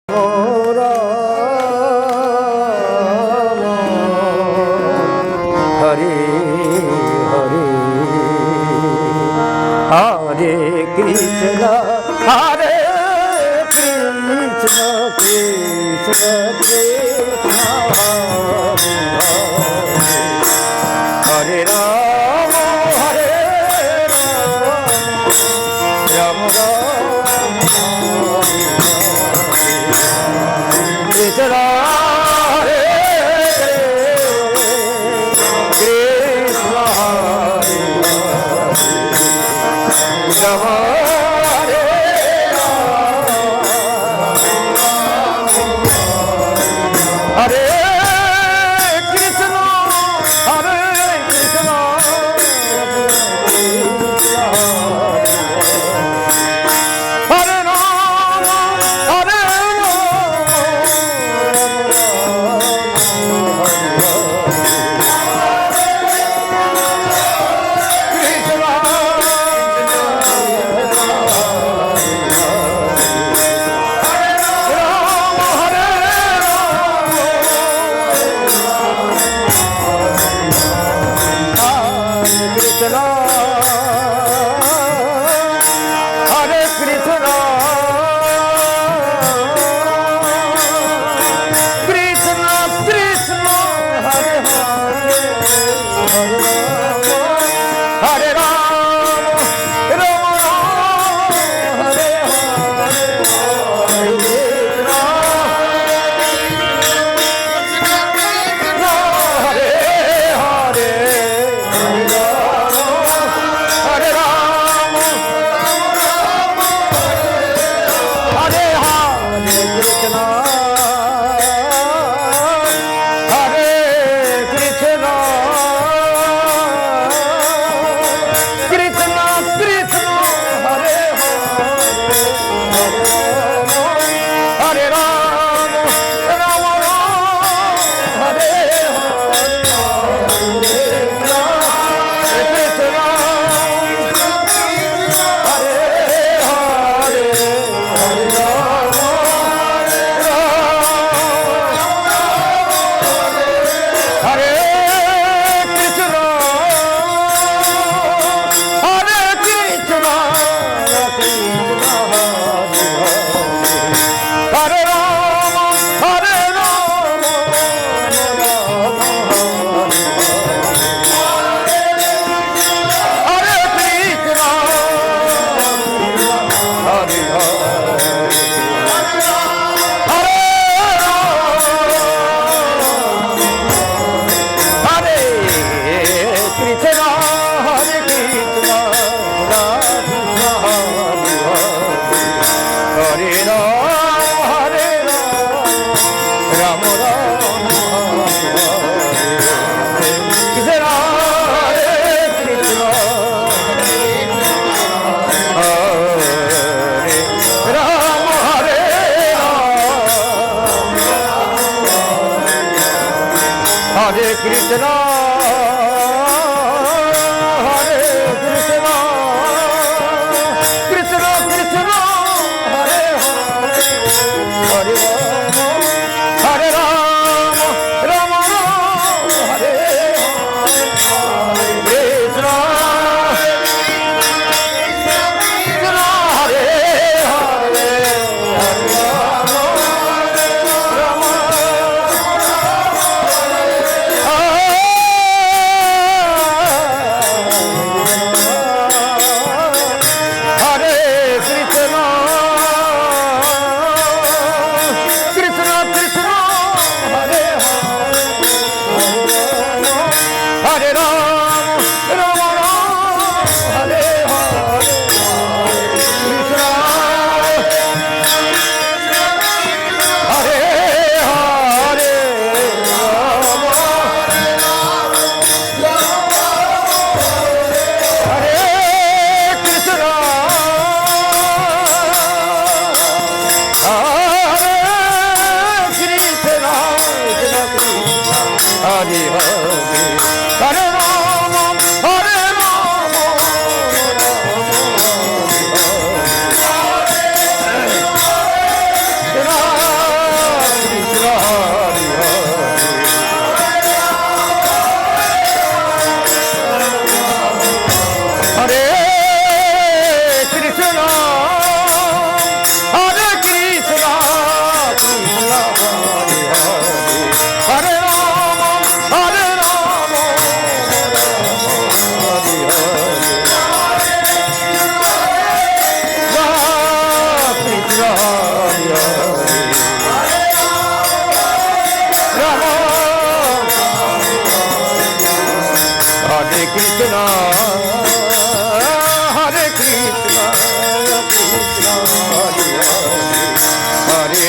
Krishna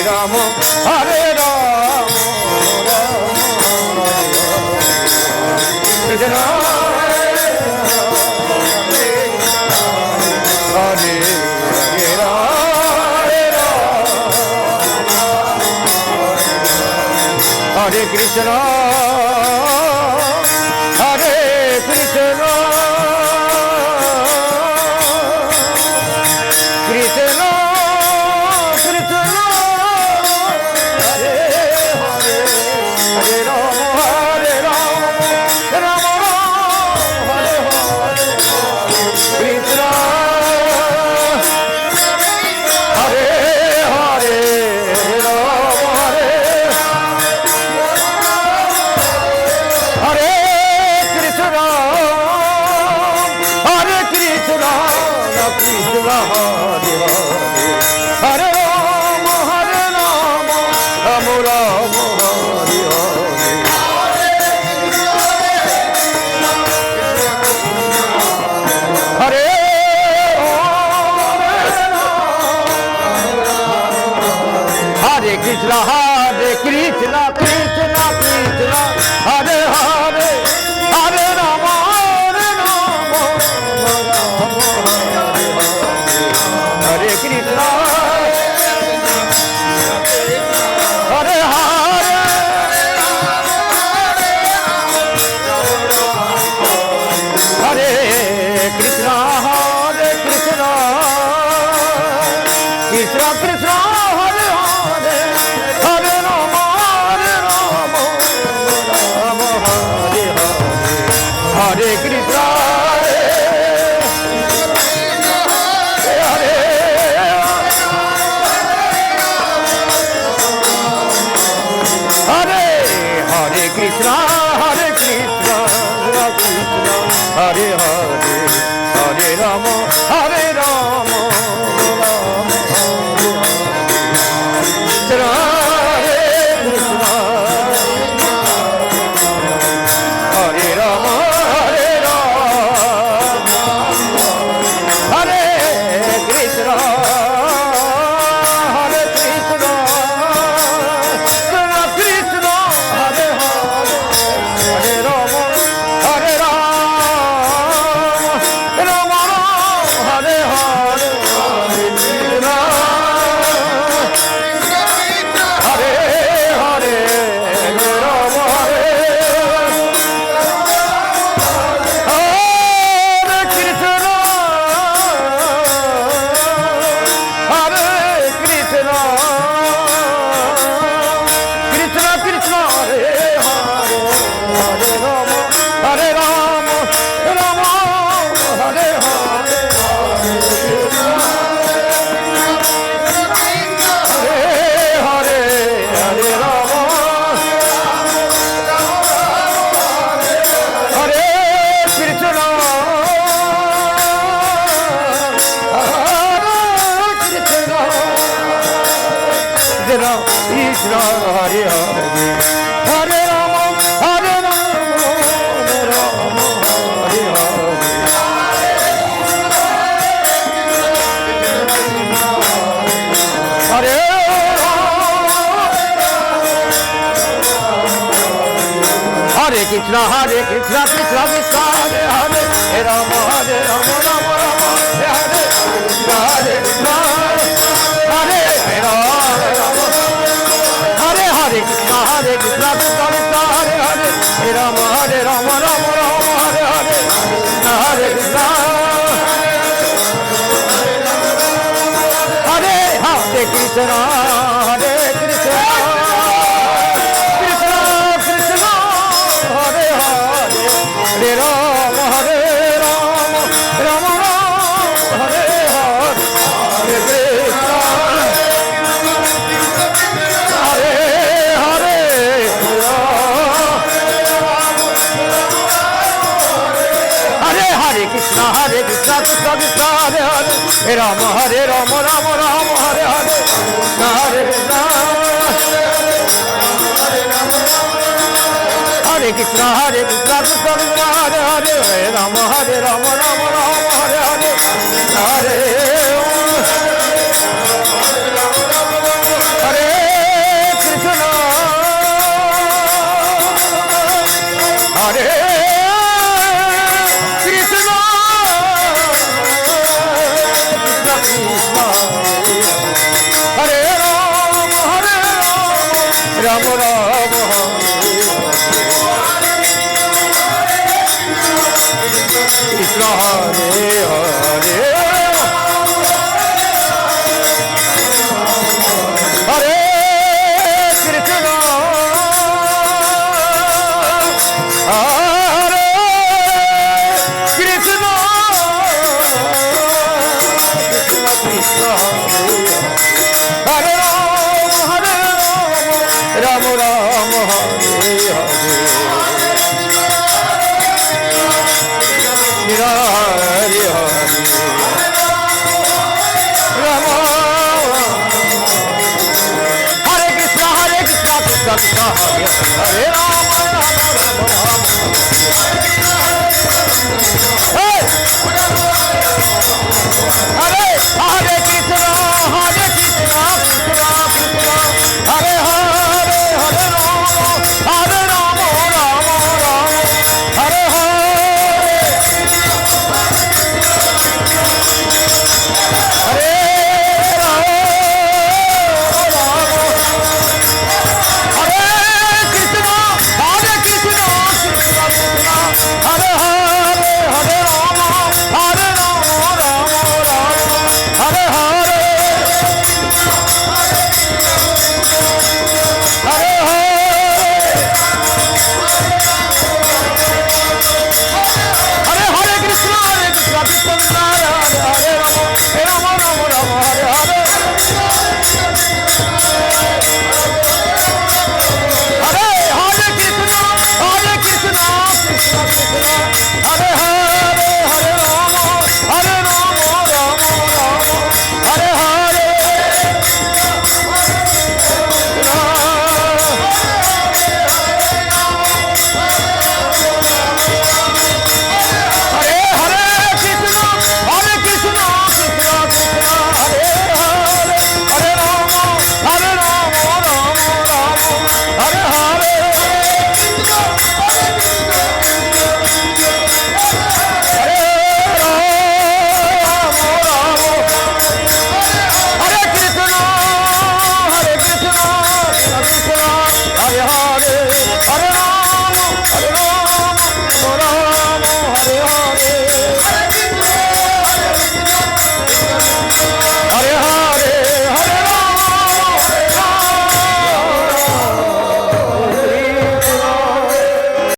Ram, Hare Ram, Krishna Hare Hare Krishna, Hare Krishna, Krishna Krishna, Hare Hare, Hare Rama, Rama Rama, Hare Hare, Krishna Hare Hare, Rama Hare Krishna, Hare Krishna, Krishna Hare Hare, Hare Rama, Rama Rama, Hare Hare, Hare Hare Krishna, Hare Krishna, Krishna Krishna, Hare Hare, Hare Rama, Hare Krishna, Hare Hare, Hare Krishna, Hare Krishna, Krishna Krishna, Hare Hare, Hare Rama, Rama Hare Hare, Hare Krishna, Hare Hare, Hare Krishna, Hare Krishna, Krishna Hare Hare, Hare Rama, Hare Rama, Krishna Hare Krishna, Hare Rama, Hare Rama, Hare Krishna, Hare Krishna, Krishna Krishna, Hare Hare, Hare Rama, Hare Rama, Rama Rama, Hare Hare, Hare Krishna, Hare Hare, Hare Rama, Hare Krishna, Hare Krishna, Krishna Krishna, Hare Hare, Hare Rama, Hare Rama, Rama Hare Hare, Hare Krishna, Hare Hare, Hare Rama, Hare Krishna, Hare Krishna, Hare Hare, Hare Rama, Hare Rama, Rama Hare Hare, Hare Hare Krishna, Hare Krishna, Krishna Krishna, Hare Hare, Hare Rama, Hare Rama, Rama Rama, Hare Hare, Hare Krishna, Hare Rama, Hare Hare Krishna, Hare Krishna, Krishna Krishna, Hare Hare, Hare Rama, Hare Rama, Rama Rama, Hare Hare, Hare Krishna, Hare Hare Krishna, Hare Krishna, Krishna Krishna, Hare Hare, Hare Rama, Hare Rama, Rama Rama, Hare Hare, Hare Krishna, Hare Hare, Hare Hare Krishna, Hare Krishna, Krishna Krishna, Hare Hare, Hare Rama, Hare Rama, Rama Rama, Hare Hare, Hare Krishna, Hare Krishna, Hare Krishna, Krishna Krishna, Hare Hare, Hare Rama, Hare Rama, Rama Rama, Hare Hare, Hare Hare Ram Ram Krishna Hare Hare Hare Krishna Hare Krishna Krishna Hare Ram Ram Hare Hare Hare Hare Rama Hare Krishna Krishna Krishna Hare Hare Rama Rama Rama Hey Hare Hare